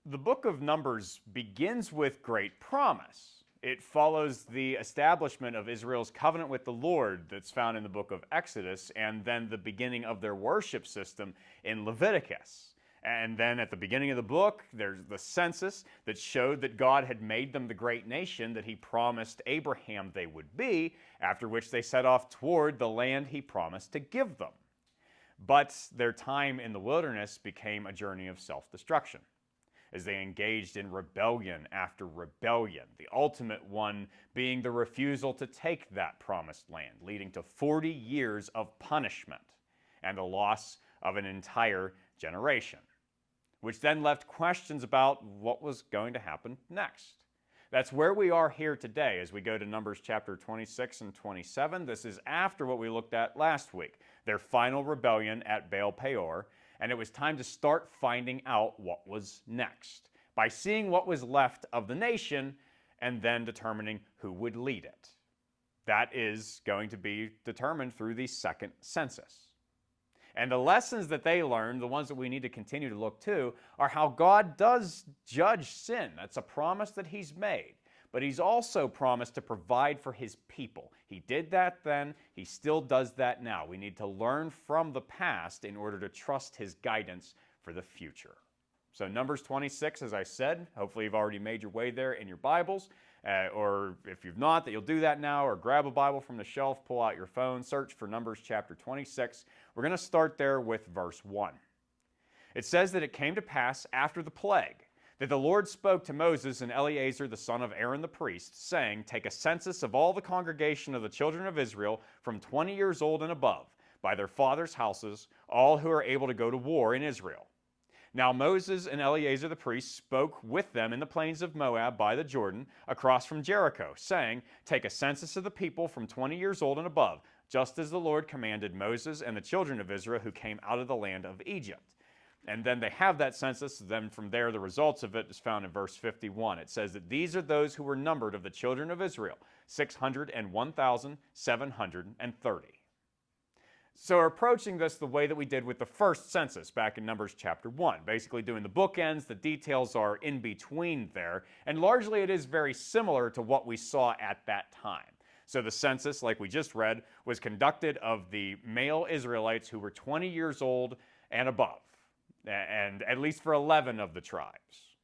The book of Numbers begins with great promise. It follows the establishment of Israel's covenant with the Lord that's found in the book of Exodus, and then the beginning of their worship system in Leviticus. And then at the beginning of the book, there's the census that showed that God had made them the great nation that he promised Abraham they would be, after which they set off toward the land he promised to give them. But their time in the wilderness became a journey of self-destruction, as they engaged in rebellion after rebellion, the ultimate one being the refusal to take that promised land, leading to 40 years of punishment and the loss of an entire generation, which then left questions about what was going to happen next. That's where we are here today as we go to Numbers chapter 26 and 27. This is after what we looked at last week, their final rebellion at Baal Peor, and it was time to start finding out what was next by seeing what was left of the nation and then determining who would lead it. That is going to be determined through the second census. And the lessons that they learned, the ones that we need to continue to look to, are how God does judge sin. That's a promise that he's made. But he's also promised to provide for his people. He did that then. He still does that now. We need to learn from the past in order to trust his guidance for the future. So Numbers 26, as I said, hopefully you've already made your way there in your Bibles. Or if you've not, that you'll do that now, or grab a Bible from the shelf, pull out your phone, search for Numbers chapter 26. We're going to start there with verse 1. It says that it came to pass after the plague that the Lord spoke to Moses and Eleazar the son of Aaron the priest, saying, "Take a census of all the congregation of the children of Israel from 20 years old and above, by their fathers' houses, all who are able to go to war in Israel." Now Moses and Eleazar the priest spoke with them in the plains of Moab by the Jordan, across from Jericho, saying, "Take a census of the people from 20 years old and above, just as the Lord commanded Moses and the children of Israel who came out of the land of Egypt." And then they have that census. Then from there, the results of it is found in verse 51. It says that these are those who were numbered of the children of Israel, 601,730. So we're approaching this the way that we did with the first census back in Numbers chapter 1, basically doing the bookends. The details are in between there, and largely it is very similar to what we saw at that time. So the census, like we just read, was conducted of the male Israelites who were 20 years old and above, and at least for 11 of the tribes.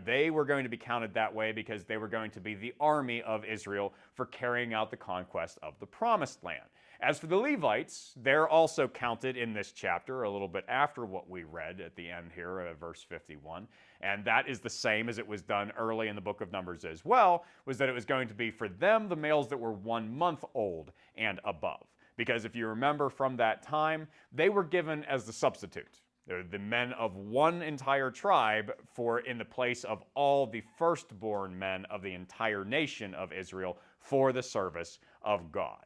They were going to be counted that way because they were going to be the army of Israel for carrying out the conquest of the Promised Land. As for the Levites, they're also counted in this chapter a little bit after what we read at the end here of verse 51. And that is the same as it was done early in the book of Numbers as well, was that it was going to be for them the males that were 1 month old and above. Because if you remember from that time, they were given as the substitute. They're the men of one entire tribe in the place of all the firstborn men of the entire nation of Israel for the service of God.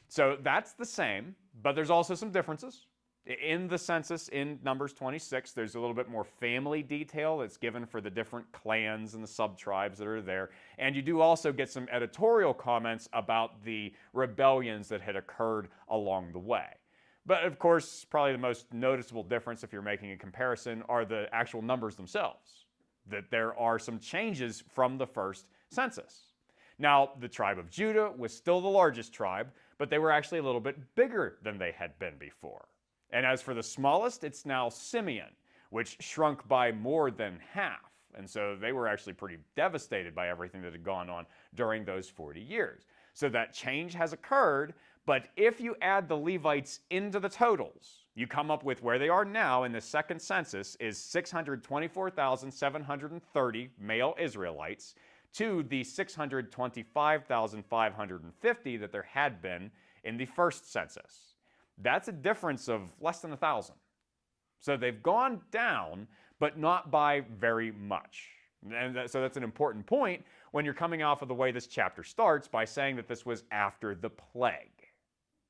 So that's the same, but there's also some differences. In the census in Numbers 26, there's a little bit more family detail that's given for the different clans and the sub-tribes that are there. And you do also get some editorial comments about the rebellions that had occurred along the way. But of course, probably the most noticeable difference, if you're making a comparison, are the actual numbers themselves. That there are some changes from the first census. Now, the tribe of Judah was still the largest tribe, but they were actually a little bit bigger than they had been before. And as for the smallest, it's now Simeon, which shrunk by more than half. And so they were actually pretty devastated by everything that had gone on during those 40 years. So that change has occurred, but if you add the Levites into the totals, you come up with where they are now in the second census is 624,730 male Israelites to the 625,550 that there had been in the first census. That's a difference of less than 1,000. So they've gone down, but not by very much. And so that's an important point when you're coming off of the way this chapter starts by saying that this was after the plague.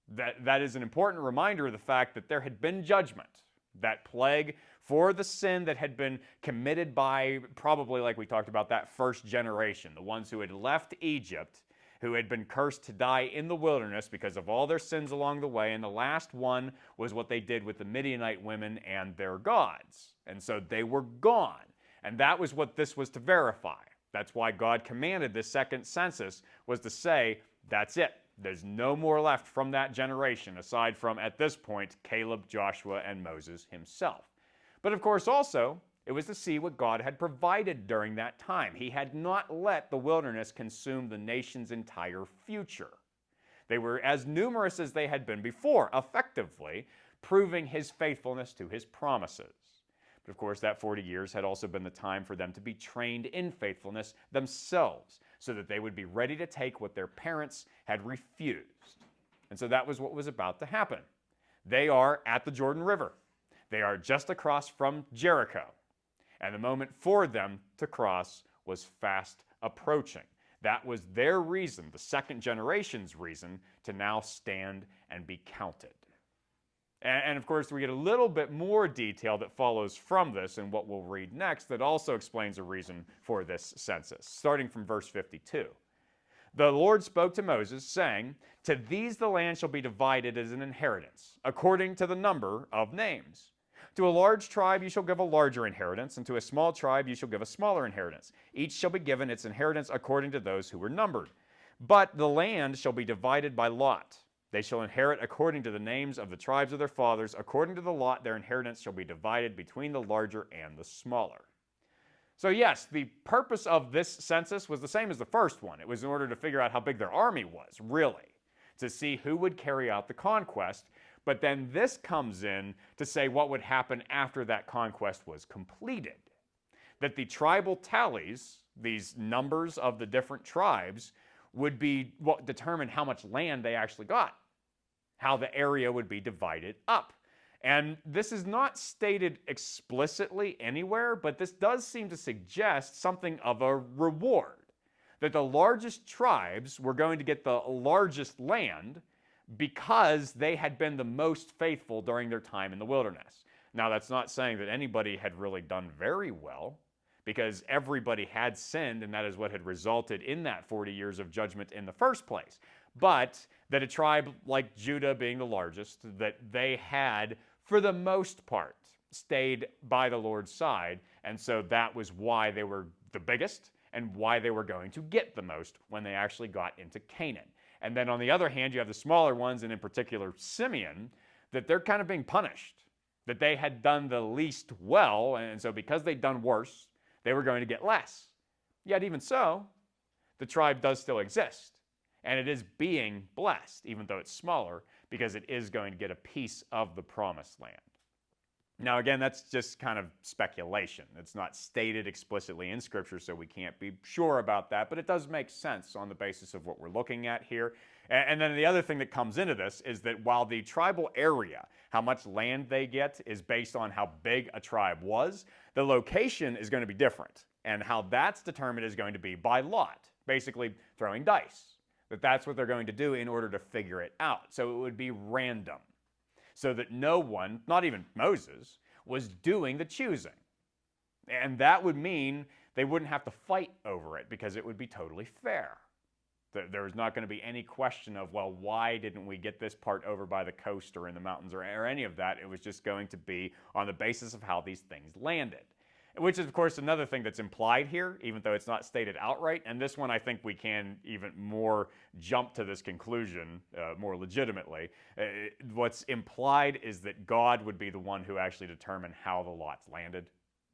That is an important reminder of the fact that there had been judgment, that plague for the sin that had been committed by probably, like we talked about, that first generation, the ones who had left Egypt, who had been cursed to die in the wilderness because of all their sins along the way. And the last one was what they did with the Midianite women and their gods. And so they were gone. And that was what this was to verify. That's why God commanded this second census, was to say, that's it. There's no more left from that generation, aside from, at this point, Caleb, Joshua, and Moses himself. But of course also, it was to see what God had provided during that time. He had not let the wilderness consume the nation's entire future. They were as numerous as they had been before, effectively proving his faithfulness to his promises. But of course, that 40 years had also been the time for them to be trained in faithfulness themselves, so that they would be ready to take what their parents had refused. And so that was what was about to happen. They are at the Jordan River. They are just across from Jericho. And the moment for them to cross was fast approaching. That was their reason, the second generation's reason, to now stand and be counted. And of course, we get a little bit more detail that follows from this in what we'll read next that also explains a reason for this census, starting from verse 52. The Lord spoke to Moses, saying, "To these the land shall be divided as an inheritance, according to the number of names. To a large tribe you shall give a larger inheritance, and to a small tribe you shall give a smaller inheritance. Each shall be given its inheritance according to those who were numbered. But the land shall be divided by lot. They shall inherit according to the names of the tribes of their fathers. According to the lot, their inheritance shall be divided between the larger and the smaller." So yes, the purpose of this census was the same as the first one. It was in order to figure out how big their army was, really, to see who would carry out the conquest. But then this comes in to say what would happen after that conquest was completed. That the tribal tallies, these numbers of the different tribes, would be what determined how much land they actually got, how the area would be divided up. And this is not stated explicitly anywhere, but this does seem to suggest something of a reward. That the largest tribes were going to get the largest land because they had been the most faithful during their time in the wilderness. Now, that's not saying that anybody had really done very well, because everybody had sinned, and that is what had resulted in that 40 years of judgment in the first place. But that a tribe like Judah being the largest, that they had, for the most part, stayed by the Lord's side, and so that was why they were the biggest and why they were going to get the most when they actually got into Canaan. And then on the other hand, you have the smaller ones, and in particular Simeon, that they're kind of being punished, that they had done the least well, and so because they'd done worse, they were going to get less. Yet even so, the tribe does still exist, and it is being blessed, even though it's smaller, because it is going to get a piece of the promised land. Now again, that's just kind of speculation. It's not stated explicitly in Scripture, so we can't be sure about that, but it does make sense on the basis of what we're looking at here. And then the other thing that comes into this is that while the tribal area, how much land they get, is based on how big a tribe was, the location is going to be different. And how that's determined is going to be by lot, basically throwing dice. That's what they're going to do in order to figure it out. So it would be random, so that no one, not even Moses, was doing the choosing. And that would mean they wouldn't have to fight over it, because it would be totally fair. There was not going to be any question of, well, why didn't we get this part over by the coast or in the mountains or any of that. It was just going to be on the basis of how these things landed. Which is, of course, another thing that's implied here, even though it's not stated outright. And this one, I think we can even more jump to this conclusion more legitimately. What's implied is that God would be the one who actually determined how the lots landed.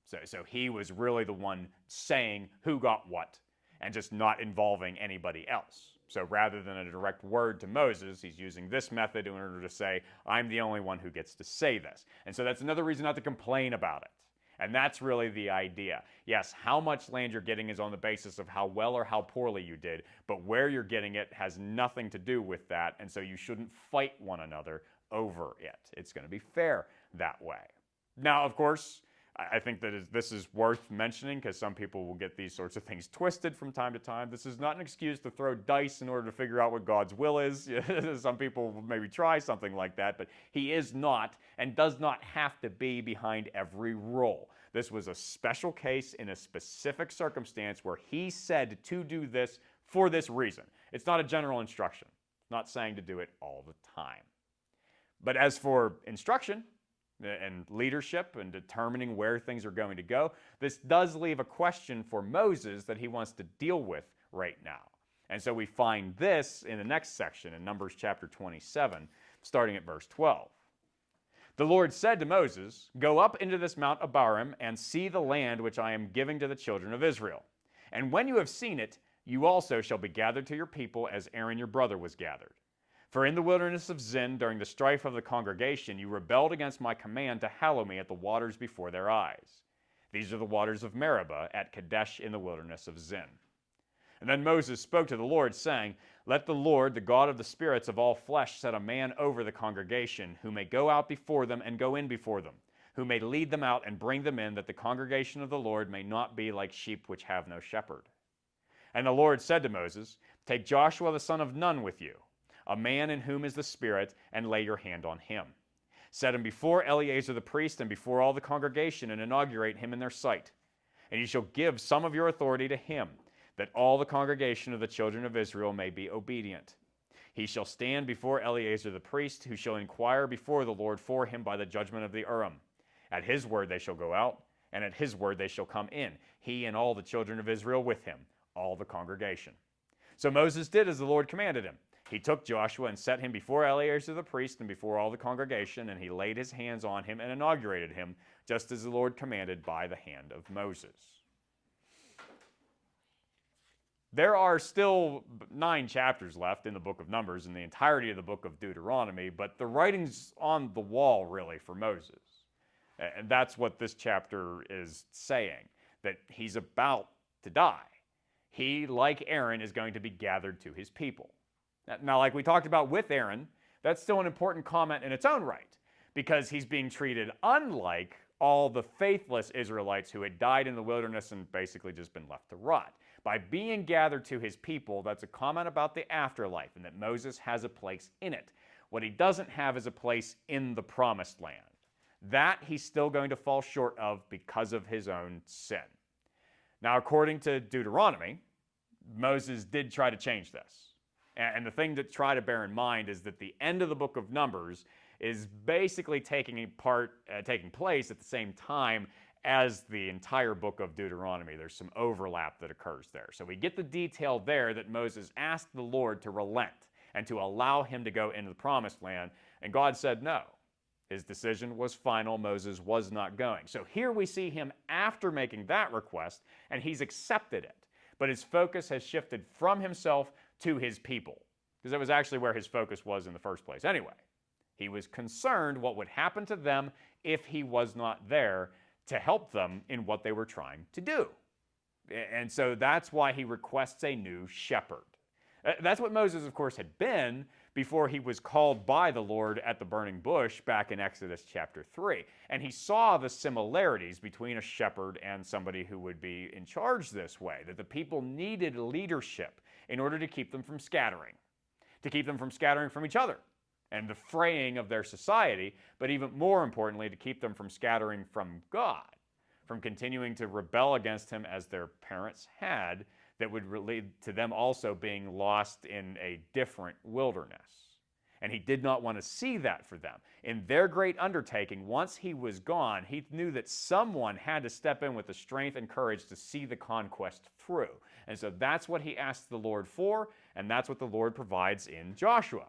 So he was really the one saying who got what, and just not involving anybody else. So rather than a direct word to Moses, he's using this method in order to say, I'm the only one who gets to say this. And so that's another reason not to complain about it. And that's really the idea. Yes, how much land you're getting is on the basis of how well or how poorly you did, but where you're getting it has nothing to do with that, and so you shouldn't fight one another over it. It's going to be fair that way. Now, of course, I think that this is worth mentioning, because some people will get these sorts of things twisted from time to time. This is not an excuse to throw dice in order to figure out what God's will is. Some people will maybe try something like that, but he is not and does not have to be behind every rule. This was a special case in a specific circumstance where he said to do this for this reason. It's not a general instruction. It's not saying to do it all the time. But as for instruction, and leadership and determining where things are going to go, this does leave a question for Moses that he wants to deal with right now. And so we find this in the next section in Numbers chapter 27, starting at verse 12. The Lord said to Moses, "Go up into this Mount Abhiram and see the land which I am giving to the children of Israel. And when you have seen it, you also shall be gathered to your people as Aaron your brother was gathered. For in the wilderness of Zin, during the strife of the congregation, you rebelled against my command to hallow me at the waters before their eyes. These are the waters of Meribah at Kadesh in the wilderness of Zin." And then Moses spoke to the Lord, saying, "Let the Lord, the God of the spirits of all flesh, set a man over the congregation, who may go out before them and go in before them, who may lead them out and bring them in, that the congregation of the Lord may not be like sheep which have no shepherd." And the Lord said to Moses, "Take Joshua the son of Nun with you, a man in whom is the Spirit, and lay your hand on him. Set him before Eleazar the priest and before all the congregation, and inaugurate him in their sight. And you shall give some of your authority to him, that all the congregation of the children of Israel may be obedient. He shall stand before Eleazar the priest, who shall inquire before the Lord for him by the judgment of the Urim. At his word they shall go out, and at his word they shall come in, he and all the children of Israel with him, all the congregation." So Moses did as the Lord commanded him. He took Joshua and set him before Eleazar the priest and before all the congregation, and he laid his hands on him and inaugurated him, just as the Lord commanded by the hand of Moses. There are still 9 chapters left in the book of Numbers and the entirety of the book of Deuteronomy, but the writing's on the wall, really, for Moses. And that's what this chapter is saying, that he's about to die. He, like Aaron, is going to be gathered to his people. Now, like we talked about with Aaron, that's still an important comment in its own right, because he's being treated unlike all the faithless Israelites who had died in the wilderness and basically just been left to rot. By being gathered to his people, that's a comment about the afterlife and that Moses has a place in it. What he doesn't have is a place in the promised land. That he's still going to fall short of because of his own sin. Now, according to Deuteronomy, Moses did try to change this. And the thing to try to bear in mind is that the end of the book of Numbers is basically taking place at the same time as the entire book of Deuteronomy. There's some overlap that occurs there. So we get the detail there that Moses asked the Lord to relent and to allow him to go into the promised land, and God said no. His decision was final. Moses was not going. So here we see him after making that request, and he's accepted it. But his focus has shifted from himself to his people, because that was actually where his focus was in the first place anyway. He was concerned what would happen to them if he was not there to help them in what they were trying to do. And so that's why he requests a new shepherd. That's what Moses, of course, had been before he was called by the Lord at the burning bush back in Exodus chapter 3. And he saw the similarities between a shepherd and somebody who would be in charge this way, that the people needed leadership in order to keep them from scattering, to keep them from scattering from each other and the fraying of their society, but even more importantly, to keep them from scattering from God, from continuing to rebel against him as their parents had, that would lead to them also being lost in a different wilderness. And he did not want to see that for them. In their great undertaking, once he was gone, he knew that someone had to step in with the strength and courage to see the conquest through. And so that's what he asked the Lord for, and that's what the Lord provides in Joshua,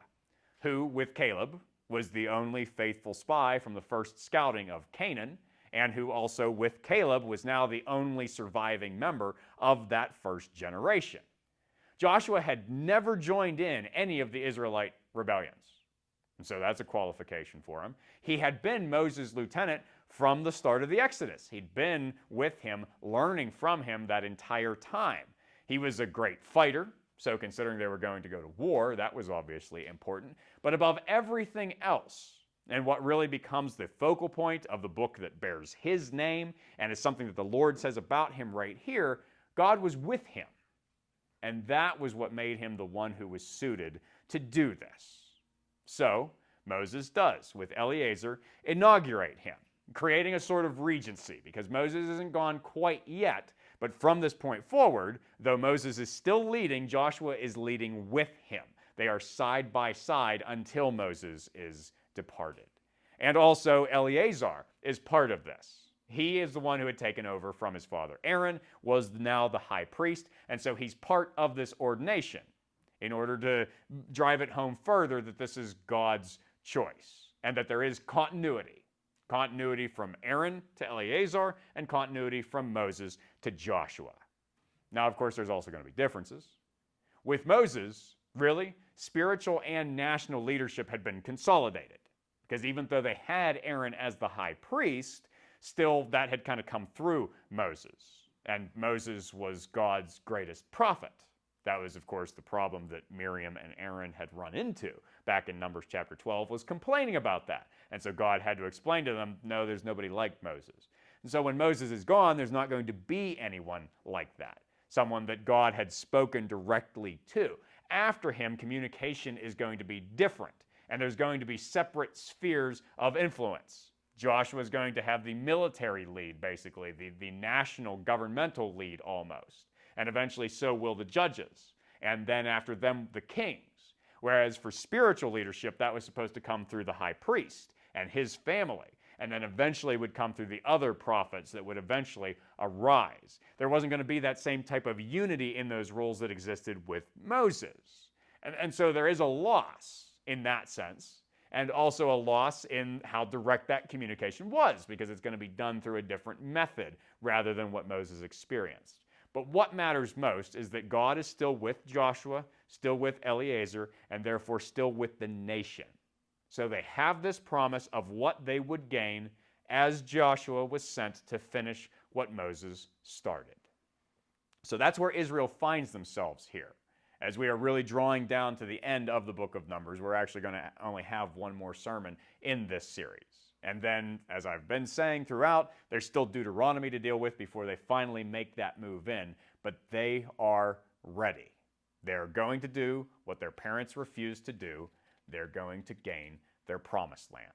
who, with Caleb, was the only faithful spy from the first scouting of Canaan, and who also, with Caleb, was now the only surviving member of that first generation. Joshua had never joined in any of the Israelite rebellions, and so that's a qualification for him. He had been Moses' lieutenant from the start of the Exodus. He'd been with him, learning from him that entire time. He was a great fighter, so considering they were going to go to war, that was obviously important. But above everything else, and what really becomes the focal point of the book that bears his name and is something that the Lord says about him right here, God was with him. And that was what made him the one who was suited to do this. So Moses does, with Eleazar, inaugurate him, creating a sort of regency, because Moses isn't gone quite yet. But from this point forward, though Moses is still leading, Joshua is leading with him. They are side by side until Moses is departed. And also Eleazar is part of this. He is the one who had taken over from his father Aaron, was now the high priest, and so he's part of this ordination in order to drive it home further that this is God's choice and that there is continuity. Continuity from Aaron to Eleazar and continuity from Moses to Joshua. Now, of course, there's also going to be differences. With Moses, really, spiritual and national leadership had been consolidated. Because even though they had Aaron as the high priest, still that had kind of come through Moses. And Moses was God's greatest prophet. That was, of course, the problem that Miriam and Aaron had run into back in Numbers chapter 12, was complaining about that. And so God had to explain to them, no, there's nobody like Moses. And so when Moses is gone, there's not going to be anyone like that. Someone that God had spoken directly to. After him, communication is going to be different. And there's going to be separate spheres of influence. Joshua is going to have the military lead, basically, the national governmental lead almost. And eventually so will the judges. And then after them, the kings. Whereas for spiritual leadership, that was supposed to come through the high priest and his family. And then eventually would come through the other prophets that would eventually arise. There wasn't going to be that same type of unity in those roles that existed with Moses. And so there is a loss in that sense, and also a loss in how direct that communication was, because it's going to be done through a different method rather than what Moses experienced. But what matters most is that God is still with Joshua, still with Eleazar, and therefore still with the nation. So they have this promise of what they would gain as Joshua was sent to finish what Moses started. So that's where Israel finds themselves here. As we are really drawing down to the end of the book of Numbers, we're actually going to only have one more sermon in this series. And then, as I've been saying throughout, there's still Deuteronomy to deal with before they finally make that move in. But they are ready. They're going to do what their parents refused to do. They're going to gain their promised land.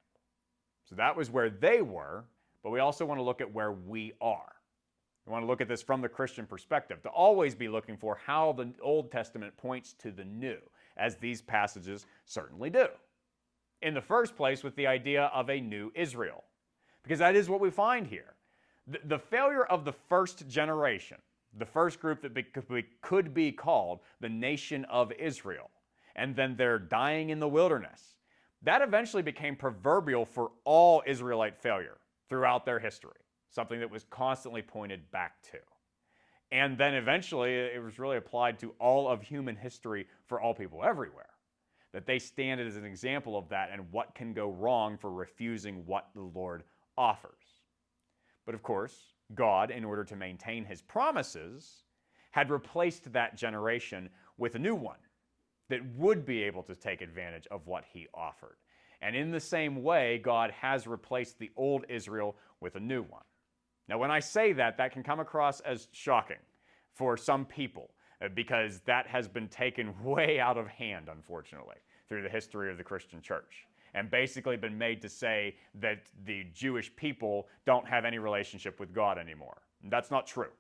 So that was where they were, but we also want to look at where we are. We want to look at this from the Christian perspective, to always be looking for how the Old Testament points to the new, as these passages certainly do. In the first place, with the idea of a new Israel, because that is what we find here. The failure of the first generation, the first group that could be called the nation of Israel, and then their dying in the wilderness, that eventually became proverbial for all Israelite failure throughout their history. Something that was constantly pointed back to. And then eventually it was really applied to all of human history for all people everywhere. That they stand as an example of that and what can go wrong for refusing what the Lord offers. But of course, God, in order to maintain his promises, had replaced that generation with a new one that would be able to take advantage of what he offered. And in the same way, God has replaced the old Israel with a new one. Now, when I say that, that can come across as shocking for some people, because that has been taken way out of hand, unfortunately, through the history of the Christian church, and basically been made to say that the Jewish people don't have any relationship with God anymore. And that's not true.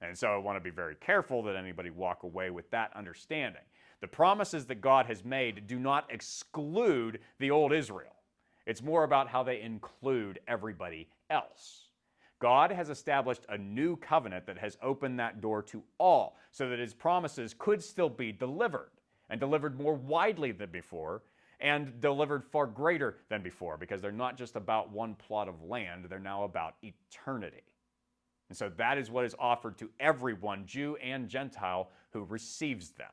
And so I want to be very careful that anybody walk away with that understanding. The promises that God has made do not exclude the old Israel. It's more about how they include everybody else. God has established a new covenant that has opened that door to all, so that his promises could still be delivered, and delivered more widely than before, and delivered far greater than before, because they're not just about one plot of land, they're now about eternity. And so that is what is offered to everyone, Jew and Gentile, who receives them.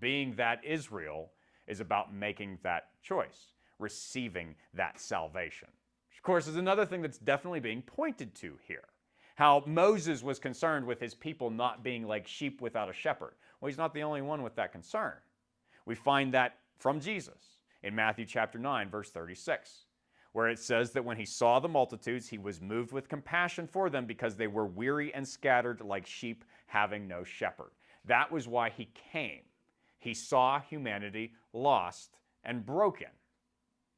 Being that Israel is about making that choice, receiving that salvation. Of course, is another thing that's definitely being pointed to here. How Moses was concerned with his people not being like sheep without a shepherd. Well, he's not the only one with that concern. We find that from Jesus in Matthew chapter 9, verse 36, where it says that when he saw the multitudes, he was moved with compassion for them because they were weary and scattered like sheep having no shepherd. That was why he came. He saw humanity lost and broken,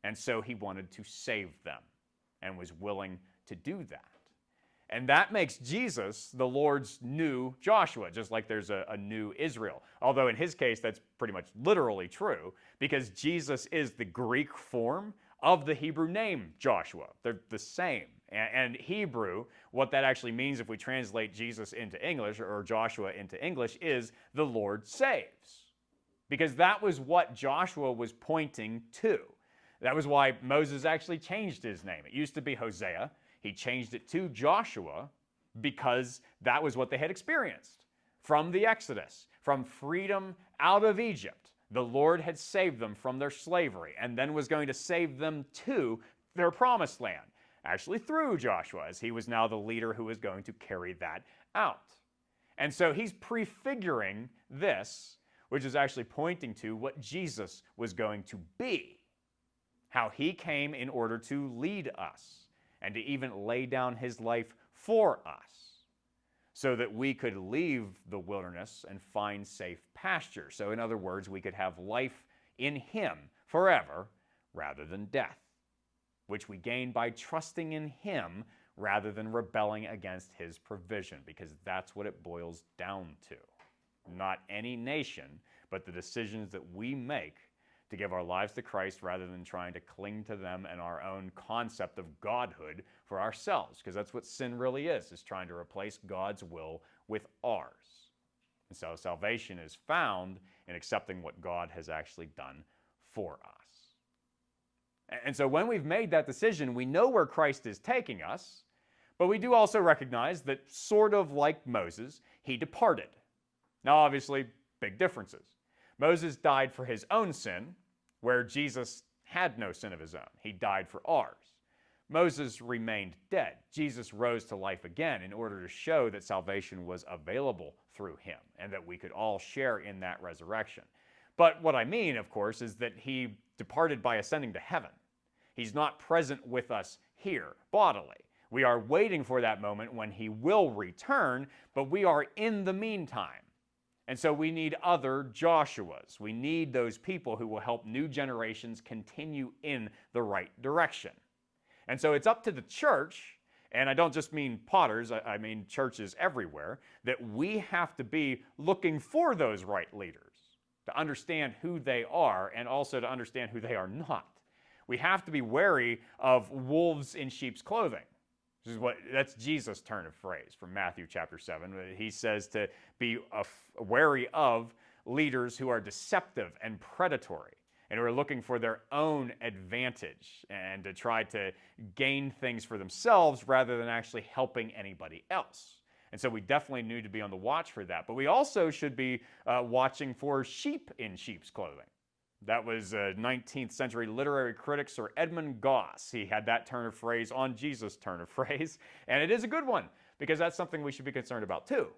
and so he wanted to save them, and was willing to do that. And that makes Jesus the Lord's new Joshua, just like there's a new Israel. Although in his case, that's pretty much literally true, because Jesus is the Greek form of the Hebrew name Joshua. They're the same. And Hebrew, what that actually means if we translate Jesus into English or Joshua into English, is the Lord saves. Because that was what Joshua was pointing to. That was why Moses actually changed his name. It used to be Hosea. He changed it to Joshua because that was what they had experienced from the Exodus, from freedom out of Egypt. The Lord had saved them from their slavery and then was going to save them to their promised land, actually through Joshua, as he was now the leader who was going to carry that out. And so he's prefiguring this, which is actually pointing to what Jesus was going to be, how he came in order to lead us and to even lay down his life for us so that we could leave the wilderness and find safe pasture. So in other words, we could have life in him forever rather than death, which we gain by trusting in him rather than rebelling against his provision, because that's what it boils down to. Not any nation, but the decisions that we make to give our lives to Christ rather than trying to cling to them and our own concept of godhood for ourselves, because that's what sin really is trying to replace God's will with ours. And so salvation is found in accepting what God has actually done for us. And so when we've made that decision, we know where Christ is taking us, but we do also recognize that, sort of like Moses, he departed. Now, obviously, big differences. Moses died for his own sin, where Jesus had no sin of his own. He died for ours. Moses remained dead. Jesus rose to life again in order to show that salvation was available through him and that we could all share in that resurrection. But what I mean, of course, is that he departed by ascending to heaven. He's not present with us here bodily. We are waiting for that moment when he will return, but we are in the meantime. And so we need other Joshuas. We need those people who will help new generations continue in the right direction. And so it's up to the church, and I don't just mean Potters, I mean churches everywhere, that we have to be looking for those right leaders, to understand who they are and also to understand who they are not. We have to be wary of wolves in sheep's clothing. That's Jesus' turn of phrase from Matthew chapter 7. He says to be wary of leaders who are deceptive and predatory and who are looking for their own advantage and to try to gain things for themselves rather than actually helping anybody else. And so we definitely need to be on the watch for that. But we also should be watching for sheep in sheep's clothing. That was 19th century literary critic Sir Edmund Gosse. He had that turn of phrase on Jesus' turn of phrase. And it is a good one, because that's something we should be concerned about too,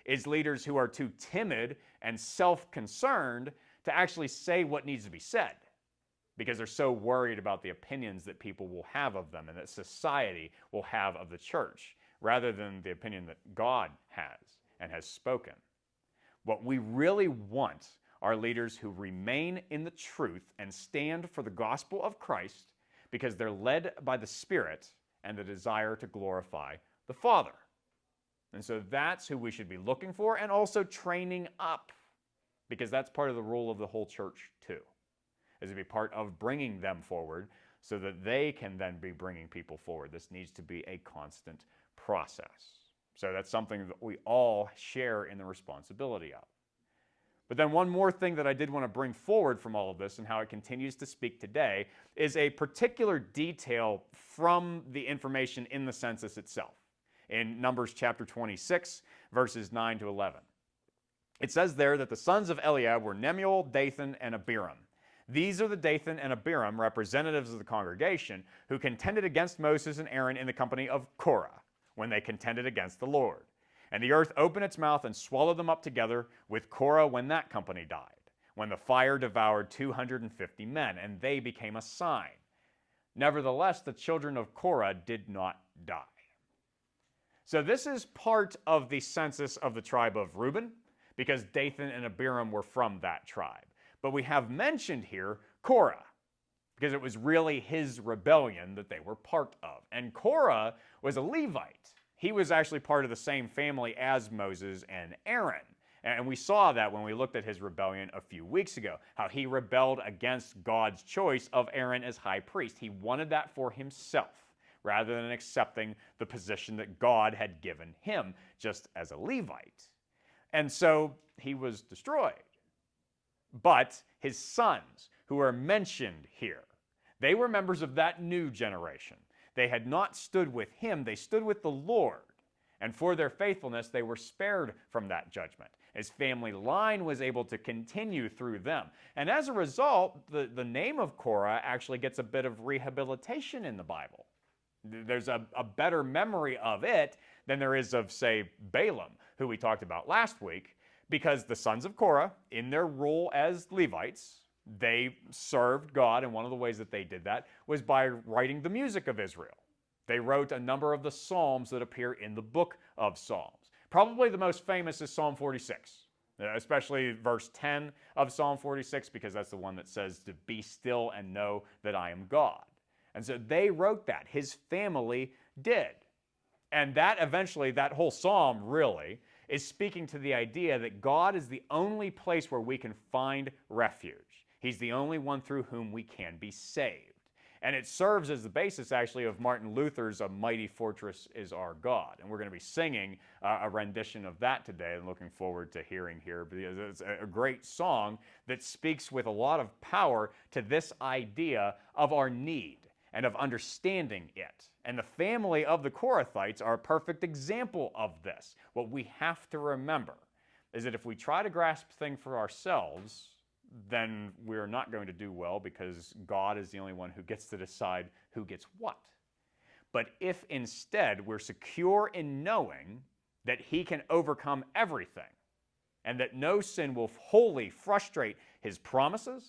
is leaders who are too timid and self-concerned to actually say what needs to be said, because they're so worried about the opinions that people will have of them and that society will have of the church, rather than the opinion that God has and has spoken. What we really want are leaders who remain in the truth and stand for the gospel of Christ because they're led by the Spirit and the desire to glorify the Father. And so that's who we should be looking for and also training up, because that's part of the role of the whole church too, is to be part of bringing them forward so that they can then be bringing people forward. This needs to be a constant process. So that's something that we all share in the responsibility of. But then one more thing that I did want to bring forward from all of this and how it continues to speak today is a particular detail from the information in the census itself, in Numbers chapter 26, verses 9 to 11. It says there that the sons of Eliab were Nemuel, Dathan, and Abhiram. These are the Dathan and Abhiram, representatives of the congregation, who contended against Moses and Aaron in the company of Korah, when they contended against the Lord. And the earth opened its mouth and swallowed them up together with Korah when that company died, when the fire devoured 250 men, and they became a sign. Nevertheless, the children of Korah did not die. So this is part of the census of the tribe of Reuben, because Dathan and Abhiram were from that tribe. But we have mentioned here Korah, because it was really his rebellion that they were part of. And Korah was a Levite. He was actually part of the same family as Moses and Aaron. And we saw that when we looked at his rebellion a few weeks ago, how he rebelled against God's choice of Aaron as high priest. He wanted that for himself, rather than accepting the position that God had given him, just as a Levite. And so he was destroyed. But his sons, who are mentioned here, they were members of that new generation. They had not stood with him, they stood with the Lord. And for their faithfulness, they were spared from that judgment. His family line was able to continue through them. And as a result, the name of Korah actually gets a bit of rehabilitation in the Bible. There's a better memory of it than there is of, say, Balaam, who we talked about last week, because the sons of Korah, in their role as Levites, they served God, and one of the ways that they did that was by writing the music of Israel. They wrote a number of the Psalms that appear in the book of Psalms. Probably the most famous is Psalm 46, especially verse 10 of Psalm 46, because that's the one that says to be still and know that I am God. And so they wrote that. His family did. And that eventually, that whole psalm really, is speaking to the idea that God is the only place where we can find refuge. He's the only one through whom we can be saved. And it serves as the basis, actually, of Martin Luther's A Mighty Fortress is Our God. And we're going to be singing a rendition of that today, and looking forward to hearing here, because it's a great song that speaks with a lot of power to this idea of our need and of understanding it. And the family of the Korathites are a perfect example of this. What we have to remember is that if we try to grasp things for ourselves, then we're not going to do well, because God is the only one who gets to decide who gets what. But if instead we're secure in knowing that He can overcome everything, and that no sin will wholly frustrate His promises,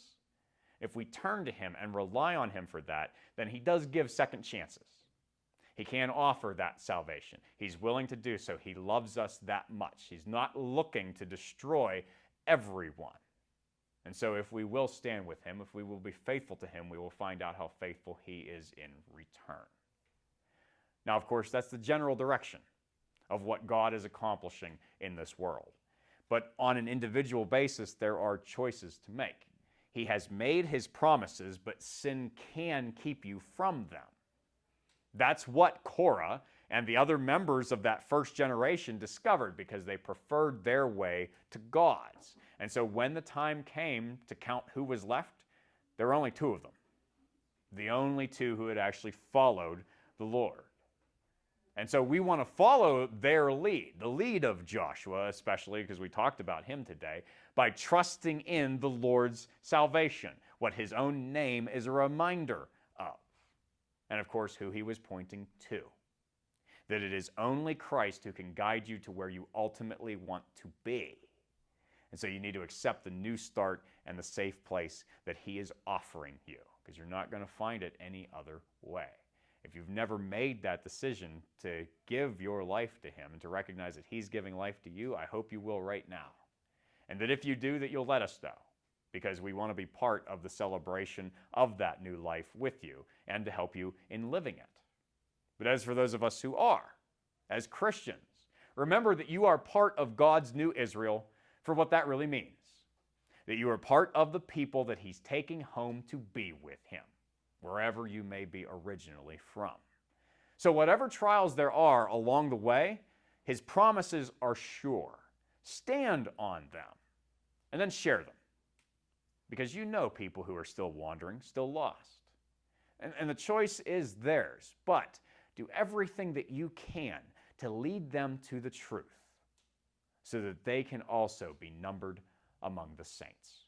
if we turn to Him and rely on Him for that, then He does give second chances. He can offer that salvation. He's willing to do so. He loves us that much. He's not looking to destroy everyone. And so if we will stand with Him, if we will be faithful to Him, we will find out how faithful He is in return. Now, of course, that's the general direction of what God is accomplishing in this world. But on an individual basis, there are choices to make. He has made His promises, but sin can keep you from them. That's what Korah and the other members of that first generation discovered, because they preferred their way to God's. And so when the time came to count who was left, there were only two of them. The only two who had actually followed the Lord. And so we want to follow their lead, the lead of Joshua, especially because we talked about him today, by trusting in the Lord's salvation, what His own name is a reminder of. And of course, who He was pointing to. That it is only Christ who can guide you to where you ultimately want to be. And so you need to accept the new start and the safe place that He is offering you, because you're not going to find it any other way. If you've never made that decision to give your life to Him and to recognize that He's giving life to you, I hope you will right now. And that if you do, that you'll let us know, because we want to be part of the celebration of that new life with you and to help you in living it. But as for those of us who are, as Christians, remember that you are part of God's new Israel for what that really means. That you are part of the people that He's taking home to be with Him, wherever you may be originally from. So whatever trials there are along the way, His promises are sure. Stand on them, and then share them. Because you know people who are still wandering, still lost. And the choice is theirs, but do everything that you can to lead them to the truth, so that they can also be numbered among the saints.